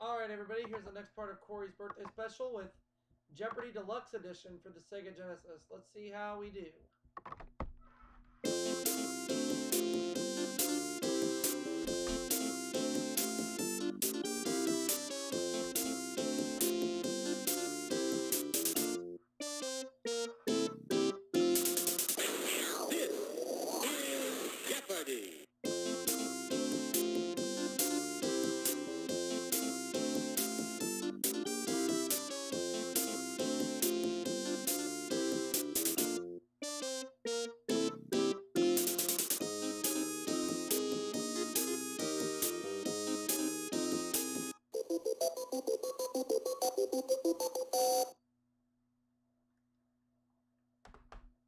Alright everybody, here's the next part of Corey's birthday special with Jeopardy Deluxe Edition for the Sega Genesis. Let's see how we do. This is Jeopardy!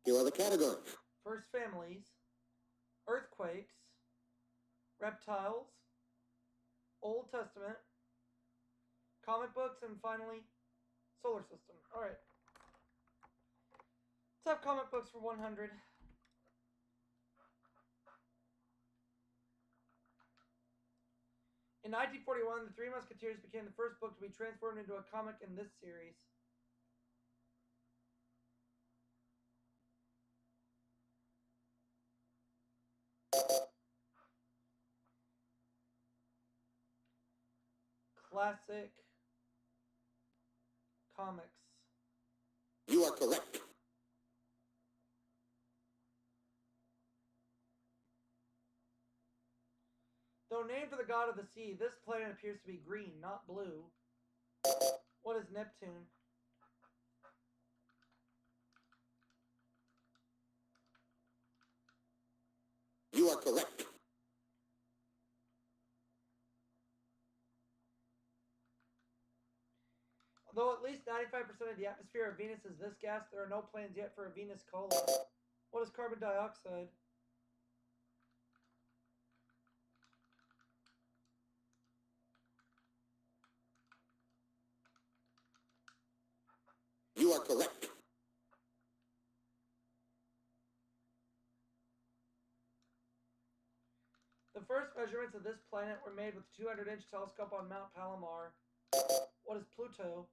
Here are the categories. First, families, earthquakes, reptiles, Old Testament, comic books, and finally, solar system. Alright. Let's have comic books for 100. In 1941, The Three Musketeers became the first book to be transformed into a comic in this series. Classic Comics. You are correct. Though named for the god of the sea, this planet appears to be green, not blue. What is Neptune? You are correct. Although at least 95% of the atmosphere of Venus is this gas, there are no plans yet for a Venus cola. What is carbon dioxide? You are correct. The first measurements of this planet were made with a 200-inch telescope on Mount Palomar. What is Pluto?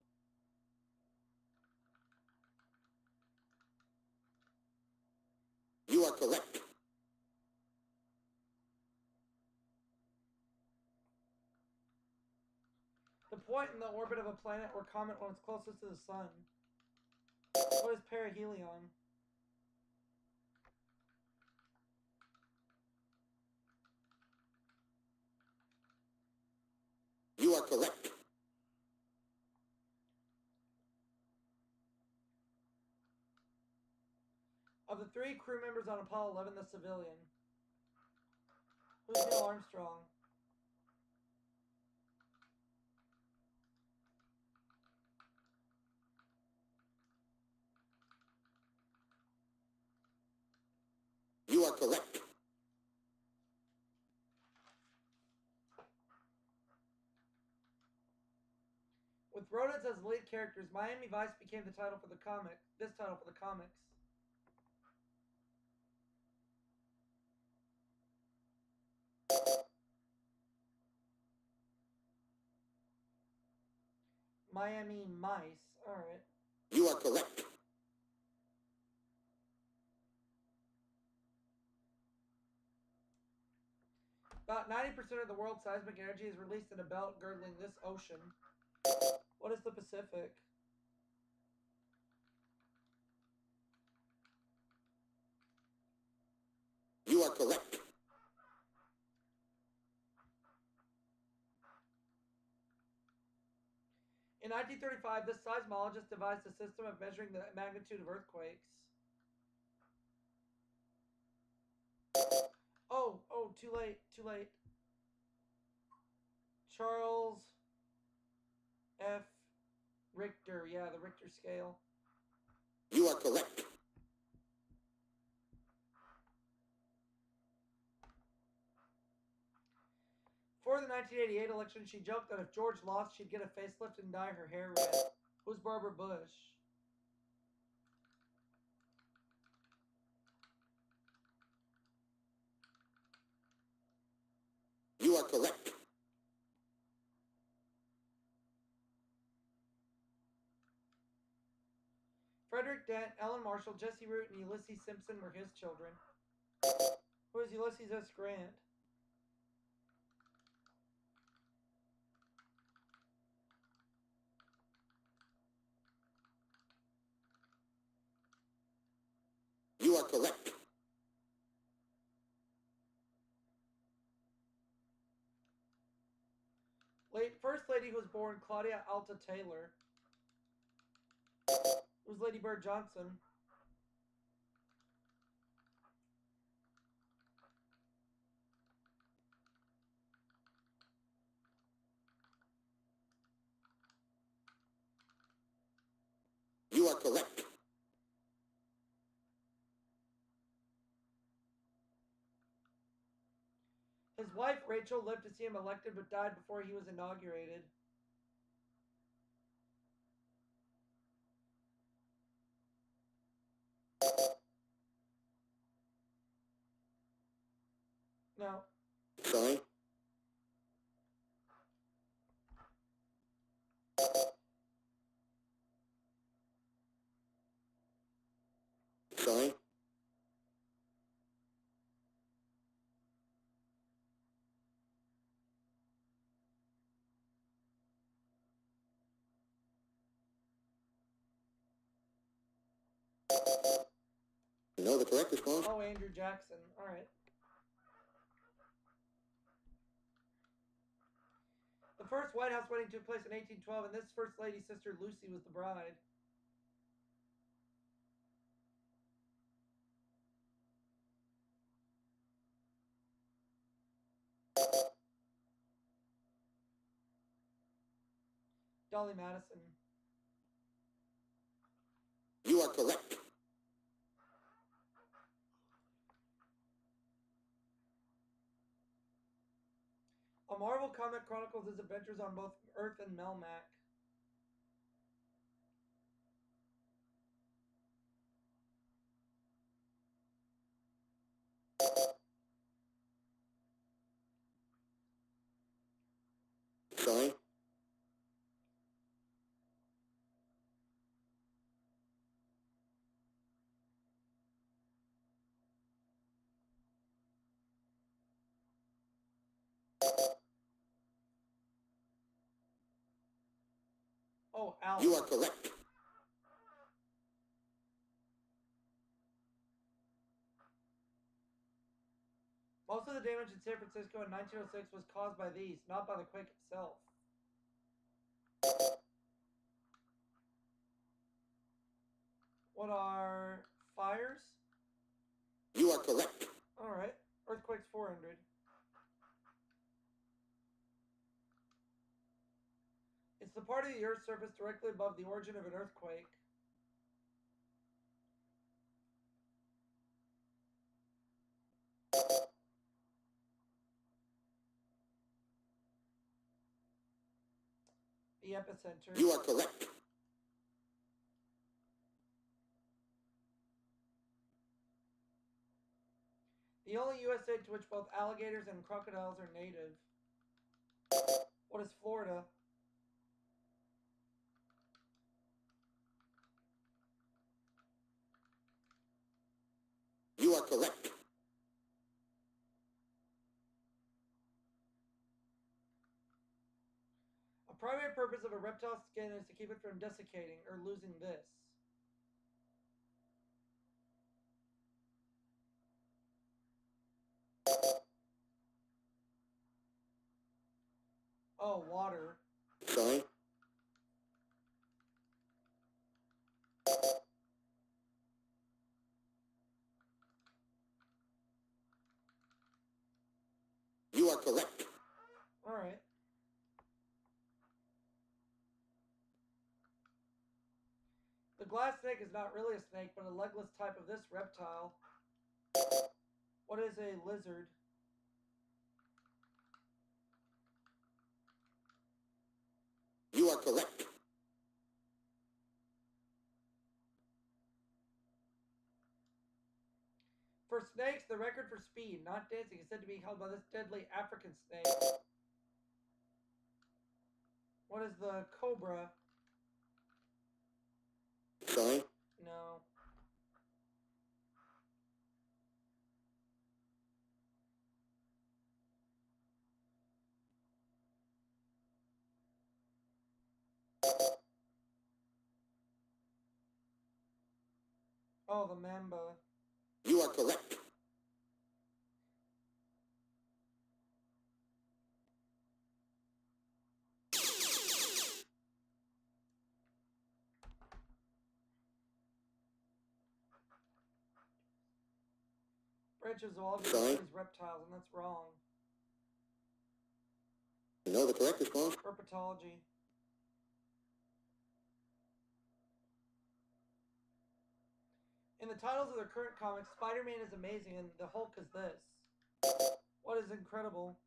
You are correct. The point in the orbit of a planet or comet when it's closest to the sun. What is perihelion? You are correct. Of the 3 crew members on Apollo 11, the civilian. Who's Neil Armstrong? You are correct. With rodents as lead characters, Miami Vice became the title for the comic. This title for the comics. Miami Mice. Alright. You are correct. About 90% of the world's seismic energy is released in a belt girdling this ocean. What is the Pacific? You are correct. In 1935, this seismologist devised a system of measuring the magnitude of earthquakes. Oh, too late. Charles F. Richter, yeah, the Richter scale. You are correct. For the 1988 election, she joked that if George lost, she'd get a facelift and dye her hair red. Who's Barbara Bush? You are correct. Frederick Dent, Ellen Marshall, Jesse Root, and Ulysses Simpson were his children. Who is Ulysses S. Grant? You are correct. First lady who was born, Claudia Alta Taylor. Who's Lady Bird Johnson? You are correct. His wife, Rachel, lived to see him elected but died before he was inaugurated. No. Sorry. Sorry. You know the correct response? Oh, Andrew Jackson. All right. The first White House wedding took place in 1812, and this First Lady's sister Lucy was the bride. Dolly Madison. You are correct. A Marvel comic chronicles his adventures on both Earth and Melmac. Sorry. Oh, Al. You are correct. Most of the damage in San Francisco in 1906 was caused by these, not by the quake itself. What are fires? You are correct. All right. Earthquakes 400. It's the part of the Earth's surface directly above the origin of an earthquake. The epicenter. You are correct. The only U.S. state to which both alligators and crocodiles are native. What is Florida? You are correct. A primary purpose of a reptile's skin is to keep it from desiccating or losing this. Oh, water. Sorry. You are correct. All right. The glass snake is not really a snake, but a legless type of this reptile. What is a lizard? You are correct. For snakes, the record for speed, not dancing, is said to be held by this deadly African snake. What is the cobra? Sorry. No. Oh, the Mamba. You are correct. Branches of all Sorry? these reptiles, and that's wrong. You know the correct response? Herpetology. In the titles of their current comics, Spider-Man is amazing and the Hulk is this. What is incredible?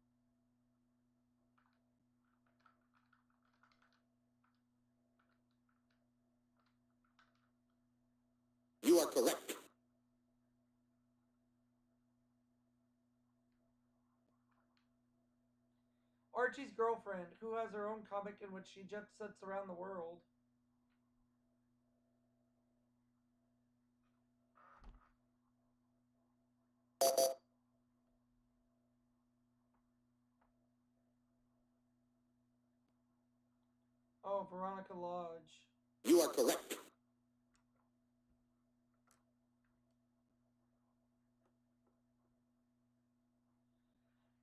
You are correct. Archie's girlfriend, who has her own comic in which she jet sets around the world. Oh, Veronica Lodge. You are correct.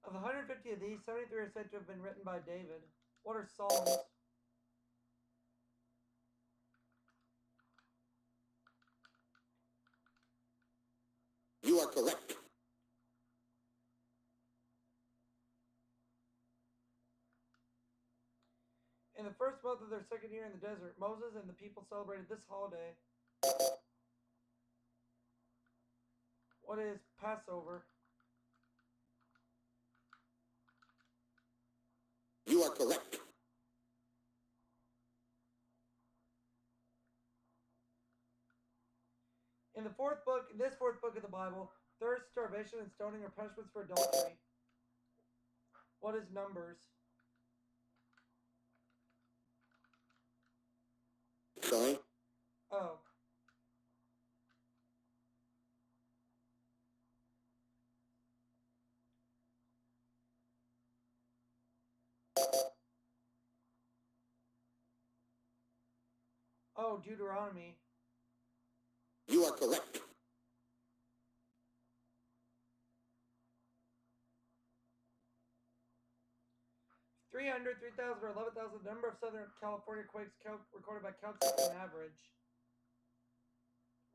Of the 150 of these, 73 are said to have been written by David. What are Psalms? You are correct. In the first month of their second year in the desert, Moses and the people celebrated this holiday. What is Passover? You are correct. In this fourth book of the Bible, thirst, starvation, and stoning are punishments for adultery. What is Numbers? Sorry? Oh. Oh, Deuteronomy. You are correct. 300, 3,000, or 11,000, the number of Southern California quakes recorded by Caltech on average.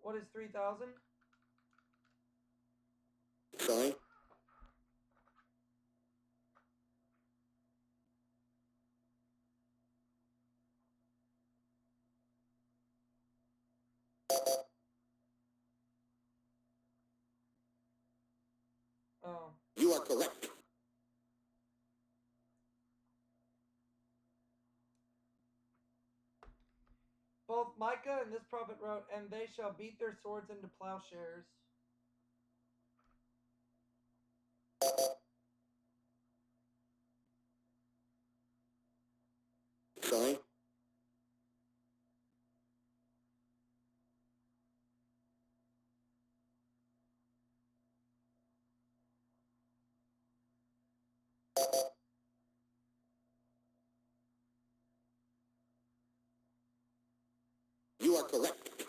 What is 3,000? Sorry? Oh. You are correct. Both Micah and this prophet wrote, and they shall beat their swords into plowshares. Sorry? You are correct.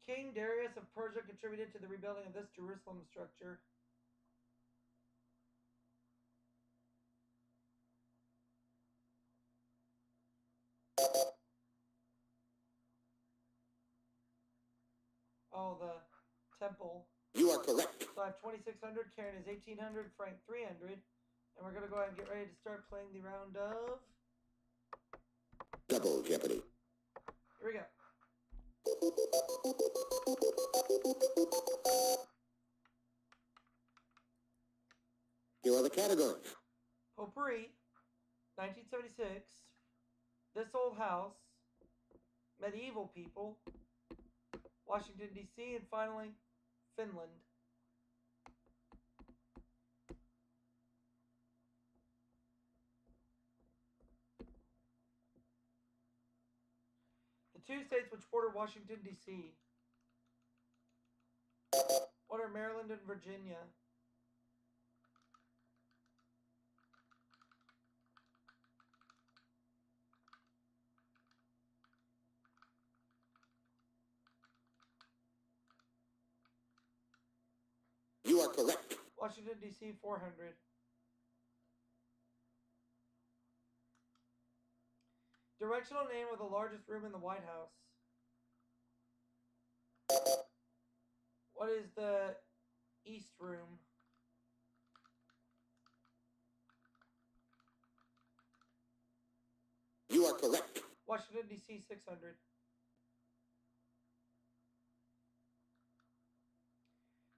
King Darius of Persia contributed to the rebuilding of this Jerusalem structure. Oh, the temple. You are correct. So I have 2,600, Karen is 1,800, Frank 300. And we're going to go ahead and get ready to start playing the round of... Double Jeopardy. Here we go. Here are the categories. Potpourri, 1976, This Old House, Medieval People, Washington, D.C., and finally, Finland. The two states which border Washington, D.C. What are Maryland and Virginia? correct. Washington, D.C., 400. Directional name of the largest room in the White House. What is the East Room? You are correct. Washington, D.C., 600.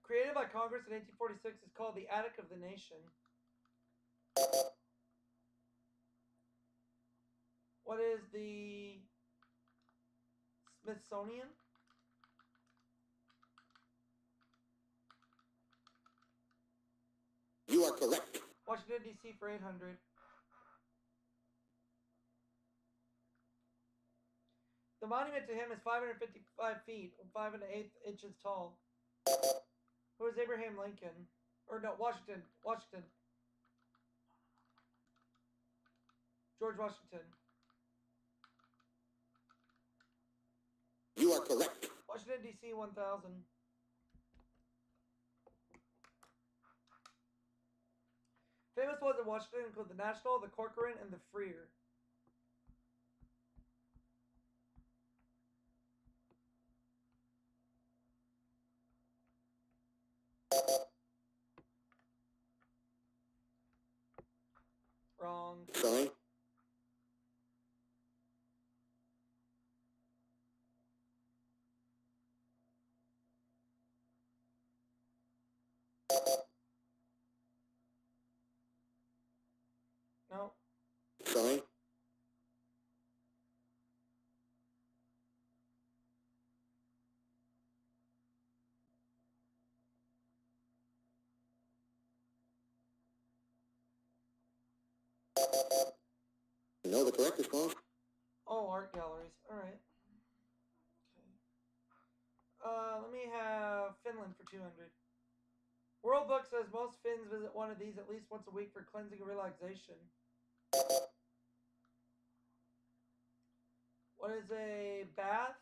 Created by Congress in 1846, is called the Attic of the Nation. What is the Smithsonian? You are correct. Washington, D.C. for 800. The monument to him is 555 feet, 5 1/8 inches tall. Who is Abraham Lincoln? Or no, Washington. Washington. George Washington. You are correct. Washington, D.C., 1000. Famous ones in Washington include the National, the Corcoran, and the Freer. Wrong. Sorry. No. Sorry. You know the correct response? Oh, art galleries. All right. Okay. Let me have Finland for 200. World Book says most Finns visit one of these at least once a week for cleansing and relaxation. What is a bath?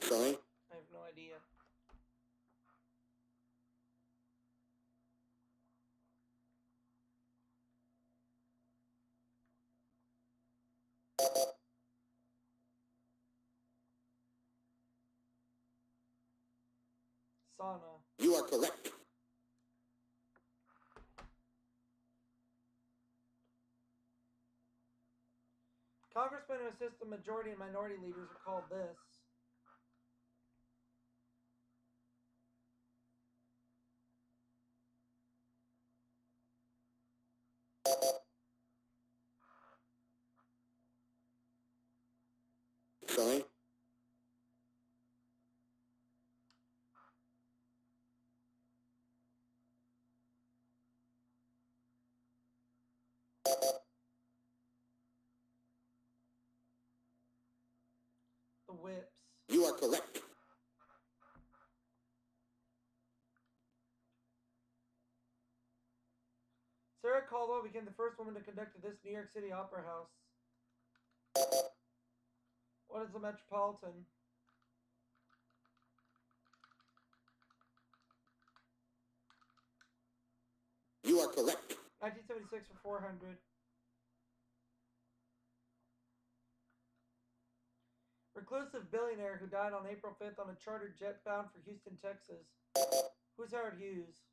Sorry. I have no idea. Sauna. You are correct. Congressmen who assist the majority and minority leaders are called this. Sorry. The whips. You are correct. Sarah Caldwell became the first woman to conduct at this New York City Opera House. What is the Metropolitan? You are correct. 1976 for 400. Reclusive billionaire who died on April 5th on a chartered jet bound for Houston, Texas. Who's Howard Hughes?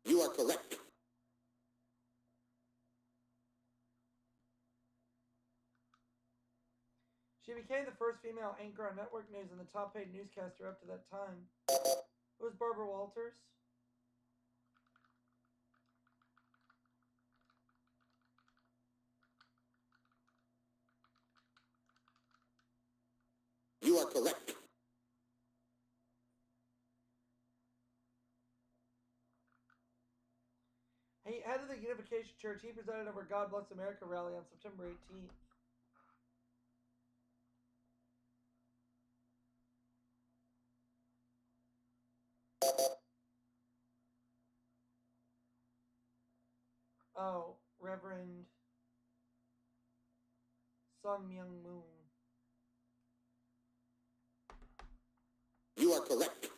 You are correct. She became the first female anchor on network news and the top paid newscaster up to that time. Who's Barbara Walters? You are correct. He head of the Unification Church. He presided over God Bless America rally on September 18th. Oh, Reverend Sung Myung Moon. You are correct.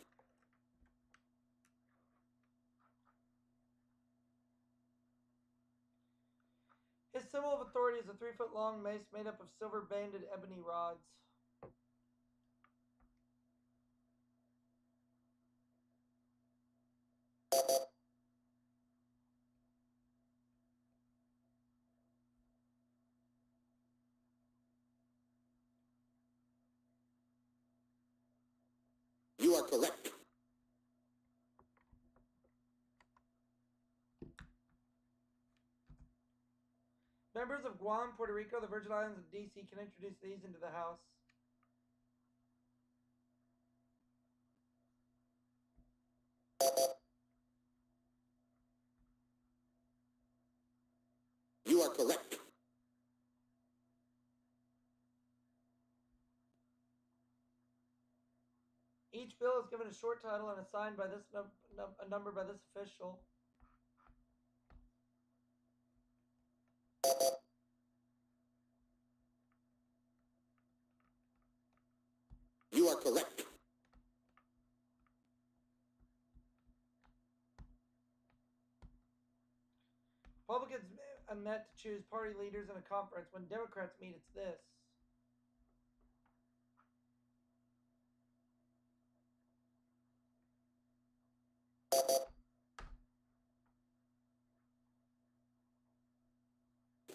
His symbol of authority is a 3-foot-long mace made up of silver-banded ebony rods. You are correct. Members of Guam, Puerto Rico, the Virgin Islands, and D.C. can introduce these into the House. You are correct. Each bill is given a short title and assigned by this a number by this official. You are correct. Republicans met to choose party leaders in a conference. When Democrats meet, it's this.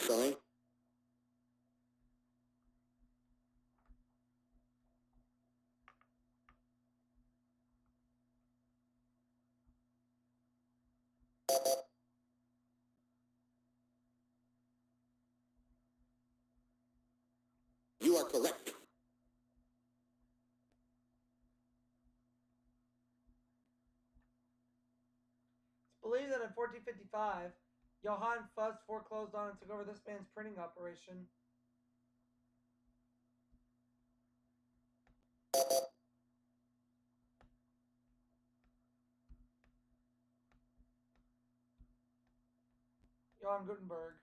Sorry. You are correct. It's believed that in 1455, Johann Fuss foreclosed on and took over this man's printing operation. Johann Gutenberg.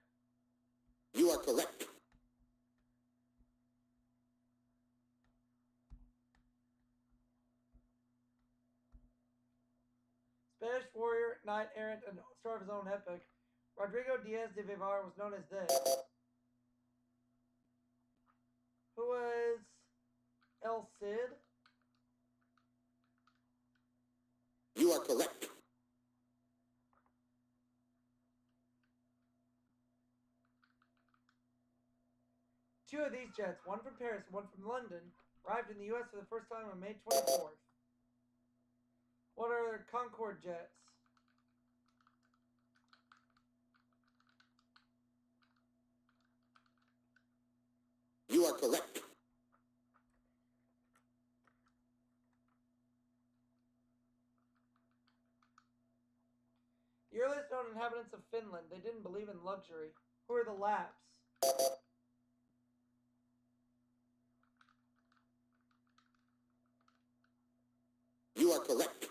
You are correct. Spanish warrior, knight errant, and star of his own epoch, Rodrigo Diaz de Vivar was known as this. Who was El Cid? You are correct. Two of these jets, one from Paris and one from London, arrived in the U.S. for the first time on May 24th. What are Concorde jets? You are correct. The earliest known inhabitants of Finland, they didn't believe in luxury. Who are the Lapps? You are correct.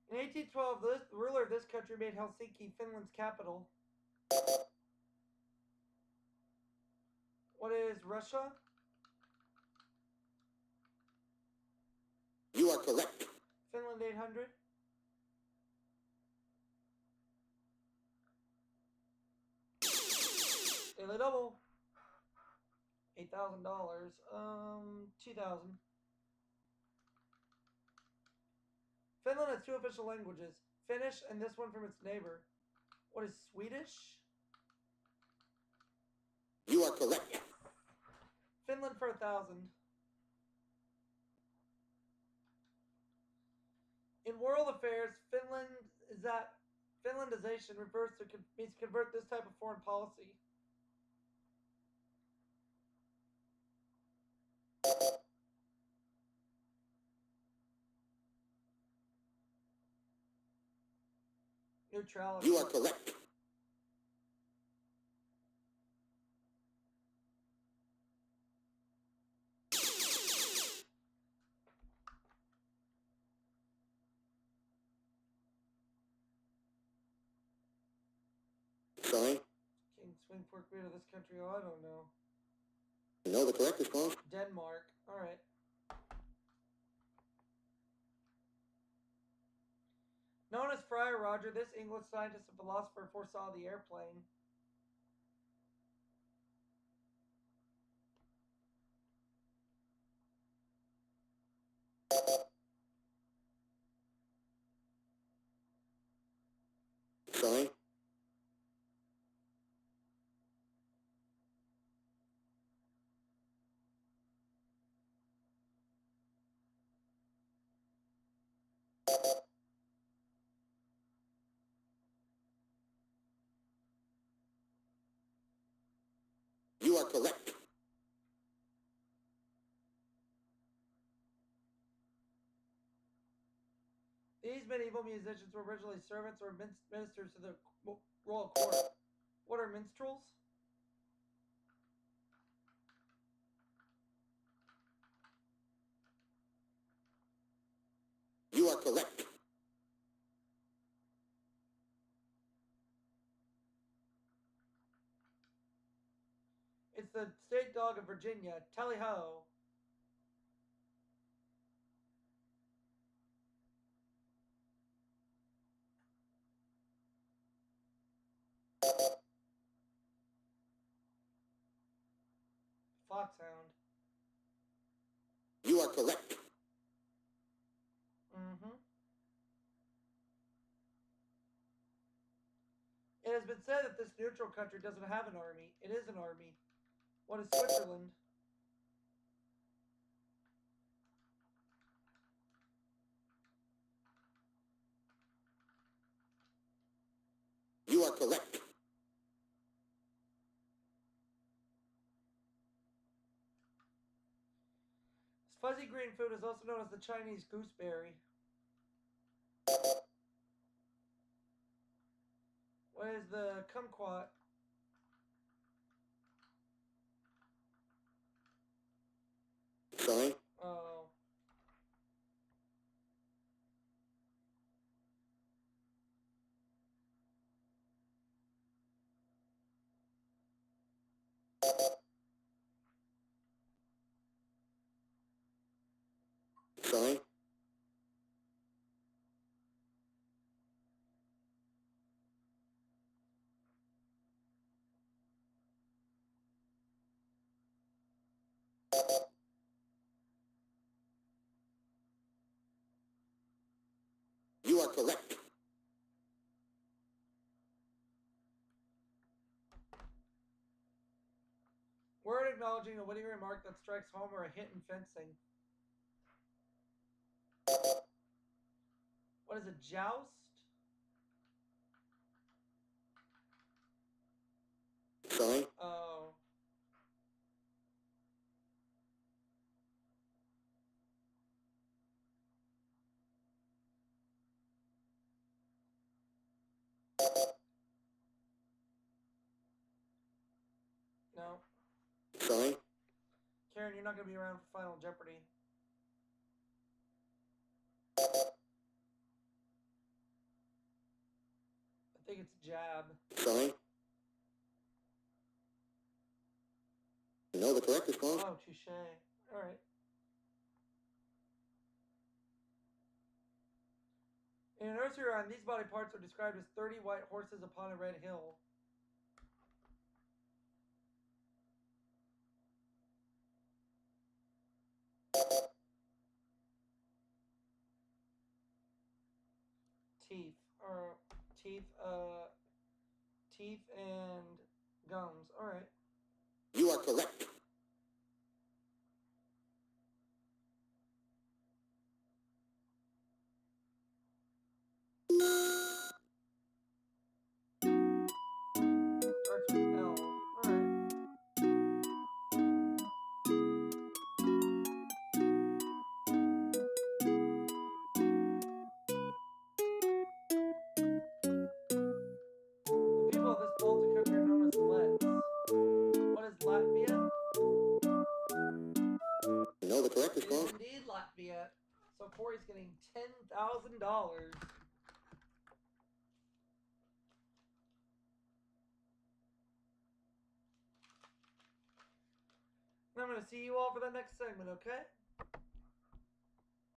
In 1812, the ruler of this country made Helsinki Finland's capital. What is Russia? You are correct. Finland 800. Daily double. $8,000. 2,000. Finland has two official languages, Finnish and this one from its neighbor. What is Swedish? You are correct. Yes. Finland for 1,000. In world affairs, Finlandization refers to means to convert this type of foreign policy. Neutrality. You are correct. Swing fork beer of this country? Oh, I don't know. You know the correct response? Denmark. Alright. Known as Friar Roger, this English scientist and philosopher foresaw the airplane. Sorry? You are correct. These medieval musicians were originally servants or ministers to the royal court. What are minstrels? You are correct. It's the state dog of Virginia. Tally-ho. Foxhound. You are correct. Mm-hmm. It has been said that this neutral country doesn't have an army. It is an army. What is Switzerland? You are correct. This fuzzy green food is also known as the Chinese gooseberry. What is the kumquat? Sorry? Oh. Sorry? You are correct. Word acknowledging a witty remark that strikes home or a hit in fencing. What is a joust? Sorry? Oh. No. Sorry? Karen, you're not going to be around for Final Jeopardy. I think it's jab. Sorry? You know the correct response? Oh, touche. Alright. In a nursery rhyme, these body parts are described as 30 white horses upon a red hill. Teeth. Or teeth, teeth and gums. Alright. You are correct. Starts with L. Alright. The people of this Baltic country are known as Lets. What is Latvia? You know the correct It is response? indeed Latvia. So Corey's getting $10,000. to see you all for the next segment, okay?